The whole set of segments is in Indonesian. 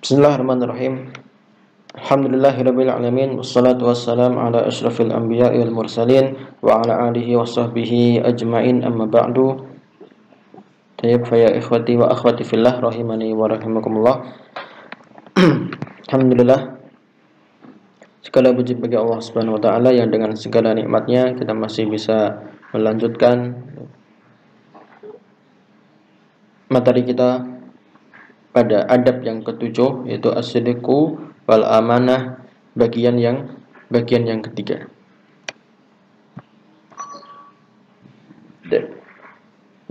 Bismillahirrahmanirrahim. Alhamdulillahirabbil alamin wassalatu wassalamu ala asyrafil anbiya'i wal mursalin wa ala alihi wa sahbihi ajmain amma ba'du. Tayyib fa ya ikhwati wa akhwati fillah rahimani wa rahimakumullah. Alhamdulillah, segala puji bagi Allah Subhanahu wa taala yang dengan segala nikmatnya kita masih bisa melanjutkan materi kita pada adab yang ketujuh, yaitu as-sidqu wal amanah, bagian yang ketiga.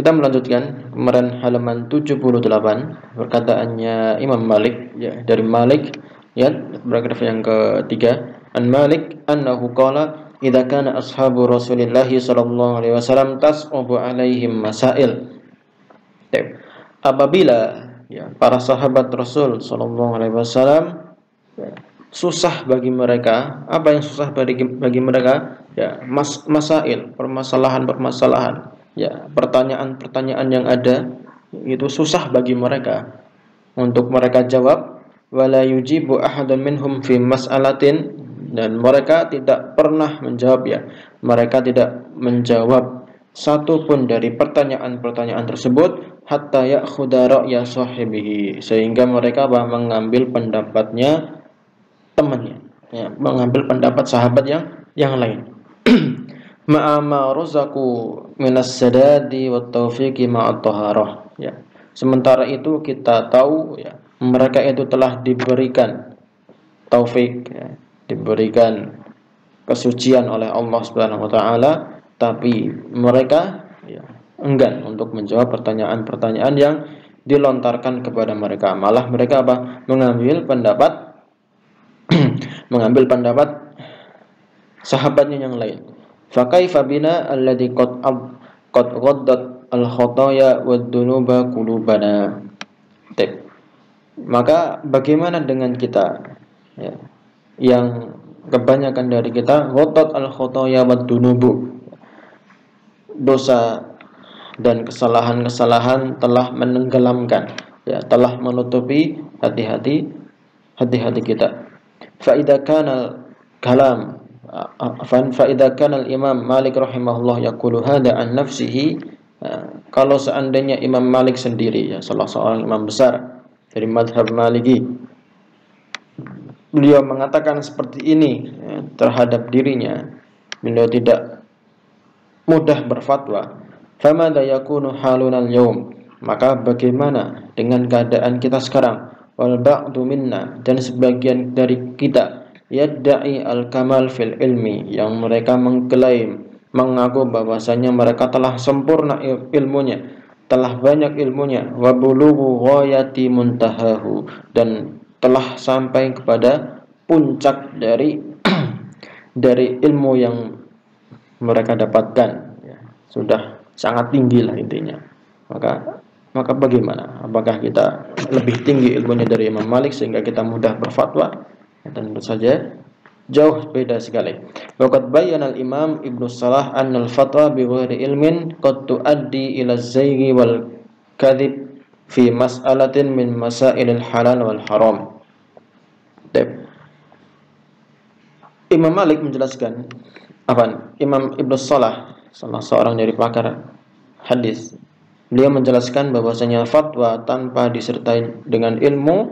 Kita melanjutkan kemarin halaman 78, perkataannya Imam Malik, ya, dari Malik, ya, paragraf yang ketiga. An Malik annahu qala idza kana ashabu Rasulillah sallallahu alaihi wasallam tas'abu alaihim masail. Apabila para sahabat Rasul sallallahu alaihi wasallam susah bagi mereka, apa yang susah bagi mereka? Ya, masail, permasalahan, ya, pertanyaan-pertanyaan yang ada itu susah bagi mereka untuk mereka jawab. Wala yujibu ahadun minhum fi mas'alatin, dan mereka tidak pernah menjawab, ya, mereka tidak menjawab satu pun dari pertanyaan-pertanyaan tersebut hatta ya'khudha ra'ya sahibihi, sehingga mereka mengambil pendapatnya temannya, ya, mengambil pendapat sahabat yang lain. Ma'ama razaku minas sadadi wat taufiqi ma'at taharah, ya. Sementara itu kita tahu, ya, mereka itu telah diberikan taufik, ya, diberikan kesucian oleh Allah Subhanahu wa taala, tapi mereka, ya, enggan untuk menjawab pertanyaan-pertanyaan yang dilontarkan kepada mereka. Malah mereka apa? Mengambil pendapat sahabatnya yang lain. Fa kaifa bina alladhi qad ghaddat al-khataya wad-dunuba qulubana. Maka bagaimana dengan kita, ya, yang kebanyakan dari kita ghaddat al-khataya wad-dunubu, dosa dan kesalahan-kesalahan telah menenggelamkan, ya, telah menutupi hati-hati kita. Fa idza kana kalam fa idza kana al-Imam Malik rahimahullah yaqulu hada an nafsihi, kalau seandainya Imam Malik sendiri, ya, salah seorang imam besar dari mazhab Maliki, beliau mengatakan seperti ini, ya, terhadap dirinya, beliau tidak mudah berfatwa. Famada yakunu haluna al-yawm, maka bagaimana dengan keadaan kita sekarang? Wal ba'du minna, dan sebagian dari kita, yadda'i al-kamal fil ilmi, yang mereka mengklaim, mengaku bahwasanya mereka telah sempurna ilmunya, telah banyak ilmunya, wa bulughu ghayati muntahahu, dan telah sampai kepada puncak dari ilmu yang mereka dapatkan, ya, sudah sangat tinggi lah intinya. Maka bagaimana? Apakah kita lebih tinggi ilmunya dari Imam Malik sehingga kita mudah berfatwa? Dan tentu saja jauh beda sekali. Waqad bayyana al-Imam Ibnu Salah anna al-fatwa bi ghairi ilmin qad tuaddi ila az-zayghi wal kadhib fi mas'alatin min masailil halal wal haram. Imam Malik menjelaskan, Imam Ibnu Salah, salah seorang dari pakar hadis, beliau menjelaskan bahwasanya fatwa tanpa disertai dengan ilmu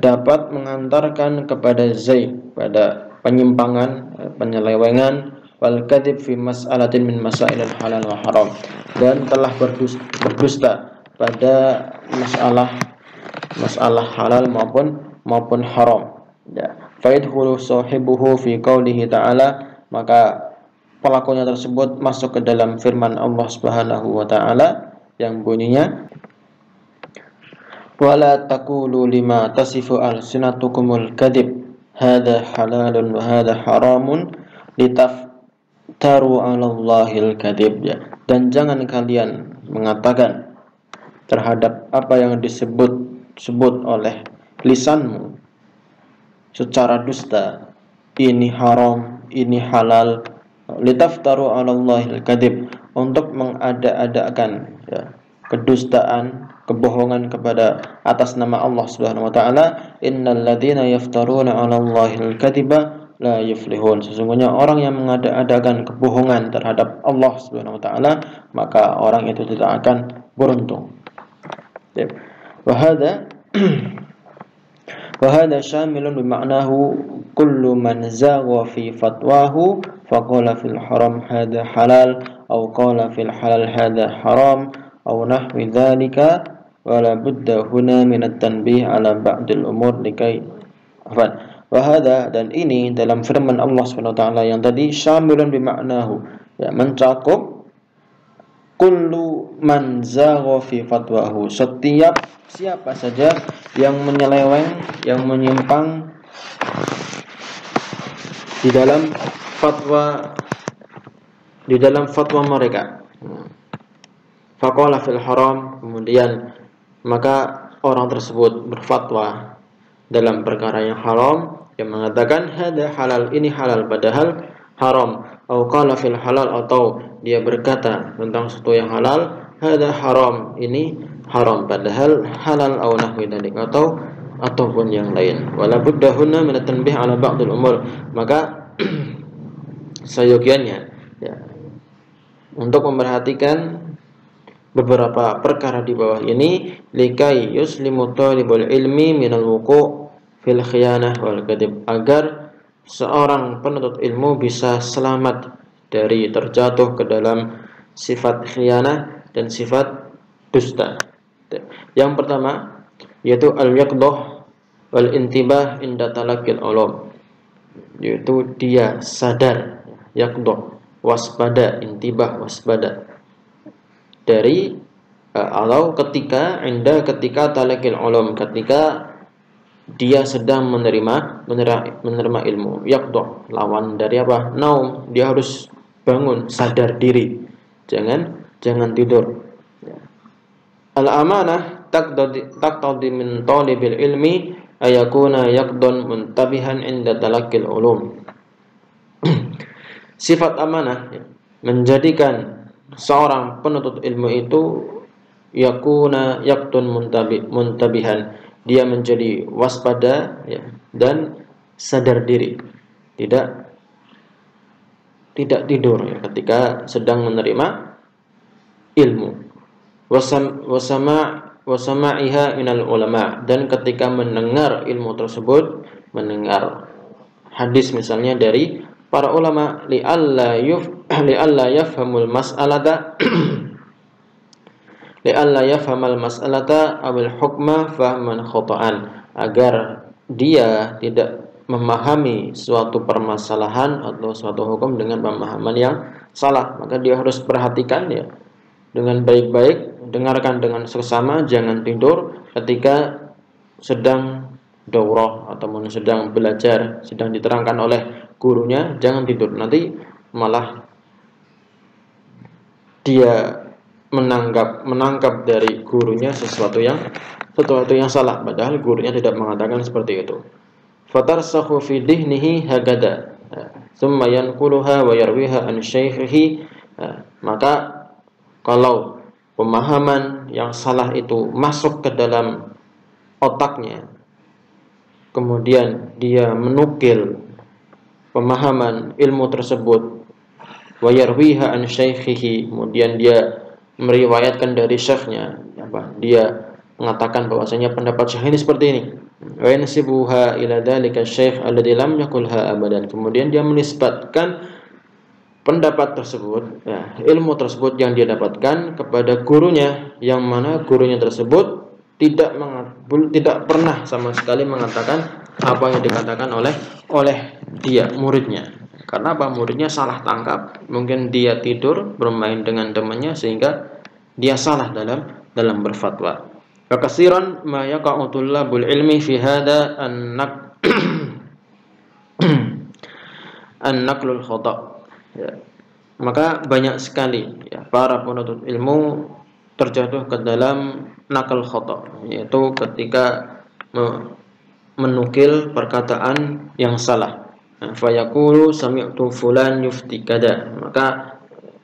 dapat mengantarkan kepada zaig, pada penyimpangan, penyelewengan, wal kadzib fi mas'alatin min masailil halal wa haram, dan telah berdusta pada masalah halal maupun haram, ya. Faidhulu sahibuhu fi qaulihi ta'ala, maka pelakunya tersebut masuk ke dalam firman Allah Subhanahu wa taala yang bunyinya, wala taqulu lima tasifu alsinatukumul kadzib hadza halalun wa hadza haramun litaftaru 'alallahil kadzib, ya. Dan jangan kalian mengatakan terhadap apa yang disebut oleh lisanmu secara dusta, ini haram, ini halal, litaftaru 'alallahil kadzib, untuk mengada-adakan, ya, kedustaan kebohongan kepada atas nama Allah Subhanahu wa taala, innal ladzina yaftaruna 'alallahil kadhiba la yuflihun. Sesungguhnya orang yang mengada-adakan kebohongan terhadap Allah Subhanahu wa taala, maka orang itu tidak akan beruntung. Wa hadza وهذا شامل بمعناه كل من زاغ في فتواه فقال في الحرام هذا حلال أو قال في الحلال هذا حرام أو نحو ذلك ولا بد هنا من التنبيه على بعض الأمور لكي وهذا dan ini dalam firman Allah Subhanahu wa taala yang tadi syamilun bimaknahu, ya, mencakup kullu man zagha fi fatwahu, setiap siapa saja yang menyeleweng, yang menyimpang di dalam fatwa mereka. Faqala fil haram, kemudian maka orang tersebut berfatwa dalam perkara yang haram, yang mengatakan hada halal, ini halal padahal haram. Atau qala fil halal, atau dia berkata tentang sesuatu yang halal, hada haram, ini haram padahal halal, atau nahwi dzalik, ataupun yang lain. Wala budda huna min at-tanbih ala ba'd al-umur, maka seyogianya, ya, untuk memperhatikan beberapa perkara di bawah ini, likai yuslimu talibul ilmi minal wuqu' fil khiyanah wal kadhib, agar seorang penuntut ilmu bisa selamat dari terjatuh ke dalam sifat khiyanah dan sifat dusta. Yang pertama yaitu al-yaqdah wal intibah inda talaqqil ulum, yaitu dia sadar, yaqdah, waspada, intibah, waspada, dari atau ketika talaqqil ulum, ketika dia sedang menerima ilmu. Yaqdah, lawan dari apa? Naum, dia harus bangun, sadar diri, jangan tidur. Al-amanah taqtadi min talibil ilmi ayakuna yaqdan muntabihan inda talaqqil ulum. Sifat amanah menjadikan seorang penuntut ilmu itu yakuna yaqtun muntabihan, dia menjadi waspada, ya, dan sadar diri, tidak tidur, ya, ketika sedang menerima ilmu. Wasama'iha minal ulama, dan ketika mendengar ilmu tersebut, mendengar hadis misalnya dari para ulama, li'alla yafhamul mas'alata li'alla yafhamal mas'alata awil hukma fahman khata'an, agar dia tidak memahami suatu permasalahan atau suatu hukum dengan pemahaman yang salah. Maka dia harus perhatikan, ya, dengan baik-baik, dengarkan dengan seksama, jangan tidur ketika sedang daurah ataupun sedang belajar, sedang diterangkan oleh gurunya, jangan tidur, nanti malah dia menangkap dari gurunya sesuatu yang salah, padahal gurunya tidak mengatakan seperti itu. Fatarsakhu fi dihnihi hagada thumma yanquluha wa yarwiha an syaikhihi, maka kalau pemahaman yang salah itu masuk ke dalam otaknya, kemudian dia menukil pemahaman ilmu tersebut, wa yarwiha an syaikhihi, kemudian dia meriwayatkan dari syekhnya, dia mengatakan bahwasanya pendapat syekh ini seperti ini, wa yansibuha ila dzalika syekh alladzi lam yaqulha abadan, kemudian dia menisbatkan pendapat tersebut, ya, ilmu tersebut yang dia dapatkan kepada gurunya, yang mana gurunya tersebut tidak pernah sama sekali mengatakan apa yang dikatakan oleh dia, muridnya. Karena apa? Muridnya salah tangkap, mungkin dia tidur bermain dengan temannya sehingga dia salah dalam berfatwa. Fakasiran ma yaqa'u tullabul ilmi fi hada an-naqlul khata'. Ya. Maka banyak sekali, ya, para penuntut ilmu terjatuh ke dalam nakal khata', yaitu ketika menukil perkataan yang salah. Fayaqulu sami'tu fulan yufti kada, maka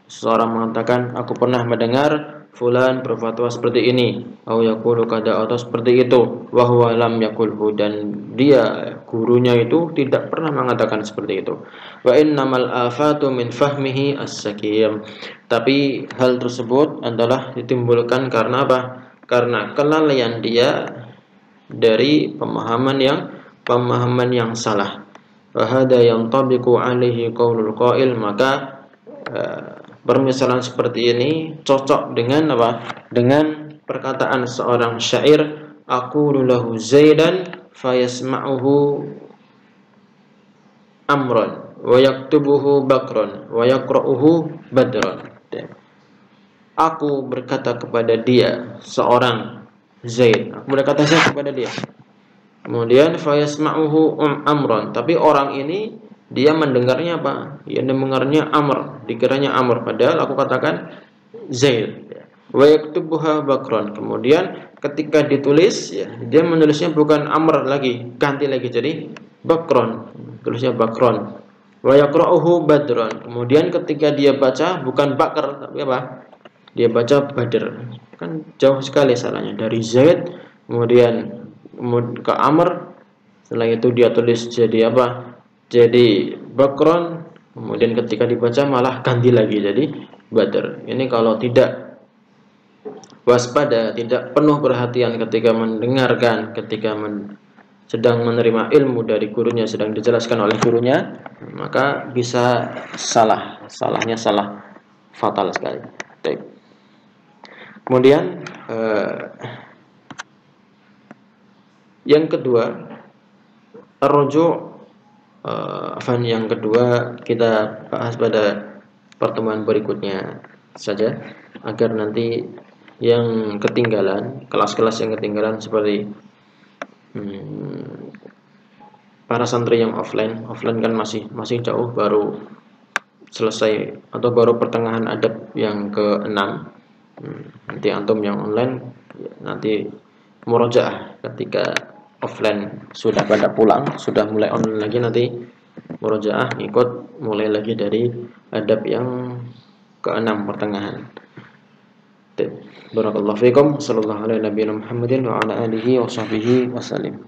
seseorang mengatakan aku pernah mendengar fulan berfatwa seperti ini, au yaqulu kada, atau seperti itu, wa huwa lam yaqulhu, dan dia gurunya itu tidak pernah mengatakan seperti itu. Wa innamal afatu min fahmihi as-sakim. Tapi hal tersebut adalah ditimbulkan karena apa? Karena kelalaian dia dari pemahaman yang salah. Wa hada yantabiqu alaihi qaulul qail, maka permisalan seperti ini cocok dengan apa? Dengan perkataan seorang syair, aqulu lahu Zaidan fayasma'uhu Amron wa yaktubuhu Bakron wa yaqra'uhu Badron. Aku berkata kepada dia, seorang Zaid, aku berkata saya kepada dia. Kemudian fayasma'uhu Amron, tapi orang ini dia mendengarnya apa? Dia mendengarnya Amr, dikiranya Amr, padahal aku katakan Zaid. Wa yaktubuha Bakron. Kemudian ketika ditulis, ya, dia menulisnya bukan Amr lagi, ganti lagi jadi Bakron. Tulisnya Bakron. Wa yaqra'uhu Badron. Kemudian ketika dia baca bukan Bakar tapi apa? Dia baca Badr. Kan jauh sekali salahnya dari Zaid kemudian ke Amr, setelah itu dia tulis jadi apa? Jadi Bakron, kemudian ketika dibaca malah ganti lagi jadi Badr. Ini kalau tidak waspada, tidak penuh perhatian ketika mendengarkan, ketika sedang menerima ilmu dari gurunya, sedang dijelaskan oleh gurunya, maka bisa salahnya salah fatal sekali. Kemudian yang kedua, yang kedua kita bahas pada pertemuan berikutnya saja, agar nanti yang ketinggalan, kelas-kelas yang ketinggalan seperti para santri yang offline kan masih jauh, baru selesai atau baru pertengahan adab yang ke-6. Nanti antum yang online nanti murojaah ketika offline sudah pada pulang, sudah mulai online lagi, nanti murojaah ikut mulai lagi dari adab yang ke-6 pertengahan. Barakallahu fiikum, sallallahu alaihi nabiyina Muhammadin wa ala alihi wa sahbihi wasallim.